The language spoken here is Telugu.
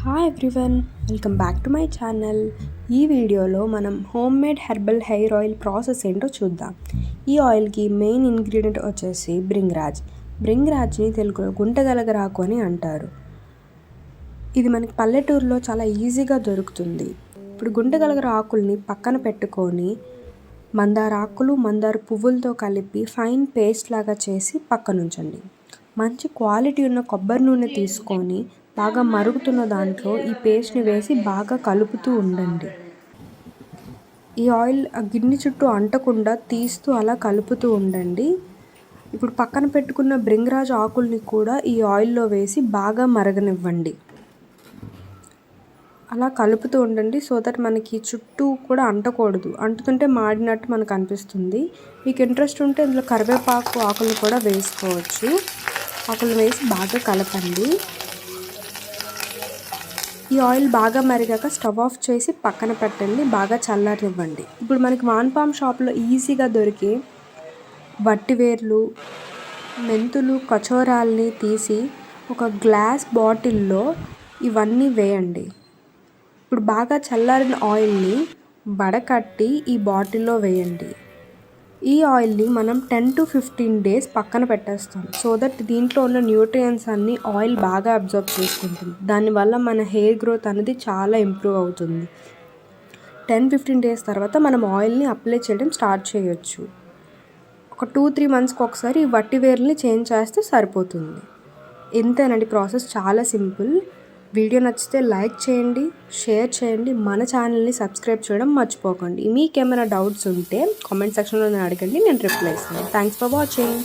Hi everyone, welcome back to my channel. ఈ వీడియోలో మనం home made herbal hair oil process ఏంటో చూద్దాం. ఈ ఆయిల్కి మెయిన్ ఇంగ్రీడియంట్ వచ్చేసి బ్రింగ్రాజ్ని తెలుగులో గుంటగలగరాకు అని అంటారు. ఇది మనకి పల్లెటూరులో చాలా ఈజీగా దొరుకుతుంది. ఇప్పుడు గుంటగలగర ఆకుల్ని పక్కన పెట్టుకొని మందార ఆకులు, మందార పువ్వులతో కలిపి ఫైన్ పేస్ట్ లాగా చేసి పక్కన ఉంచండి. మంచి క్వాలిటీ ఉన్న కొబ్బరి నూనె తీసుకొని బాగా మరుగుతున్న దాంట్లో ఈ పేస్ట్ని వేసి బాగా కలుపుతూ ఉండండి. ఈ ఆయిల్ గిన్నె చుట్టూ అంటకుండా తీస్తూ అలా కలుపుతూ ఉండండి. ఇప్పుడు పక్కన పెట్టుకున్న బ్రింగ్రాజ్ ఆకుల్ని కూడా ఈ ఆయిల్లో వేసి బాగా మరగనివ్వండి. అలా కలుపుతూ ఉండండి సో దట్ మనకి చుట్టూ కూడా అంటకూడదు. అంటుతుంటే మాడినట్టు మనకు అనిపిస్తుంది. మీకు ఇంట్రెస్ట్ ఉంటే ఇందులో కరివేపాకు ఆకులు కూడా వేసుకోవచ్చు. ఆకులు వేసి బాగా కలపండి. ఈ ఆయిల్ బాగా మరిగాక స్టవ్ ఆఫ్ చేసి పక్కన పెట్టండి. బాగా చల్లారనివ్వండి. ఇప్పుడు మనకి వాన్పామ్ షాప్లో ఈజీగా దొరికే వట్టివేర్లు, మెంతులు, కచోరాల్ని తీసి ఒక గ్లాస్ బాటిల్లో ఇవన్నీ వేయండి. ఇప్పుడు బాగా చల్లారిన ఆయిల్ని వడకట్టి ఈ బాటిల్లో వేయండి. ఈ ఆయిల్ని మనం 10 to 15 days పక్కన పెట్టేస్తాం. సో దట్ దీంట్లో ఉన్న న్యూట్రియంట్స్ అన్నీ ఆయిల్ బాగా అబ్జర్వ్ చేసుకుంటుంది. దానివల్ల మన హెయిర్ గ్రోత్ అనేది చాలా ఇంప్రూవ్ అవుతుంది. 10-15 days తర్వాత మనం ఆయిల్ని అప్లై చేయడం స్టార్ట్ చేయొచ్చు. ఒక 2-3 monthsకి ఒకసారి ఈ వట్టివేర్లని చేంజ్ చేస్తే సరిపోతుంది. ఇంతేనండి, ప్రాసెస్ చాలా సింపుల్. వీడియో నచ్చితే లైక్ చేయండి, షేర్ చేయండి, మన ఛానల్ని సబ్స్క్రైబ్ చేయడం మర్చిపోకండి. మీకు ఏమైనా డౌట్స్ ఉంటే కామెంట్ సెక్షన్లో అడగండి, నేను రిప్లై ఇస్తాను. Thanks for watching.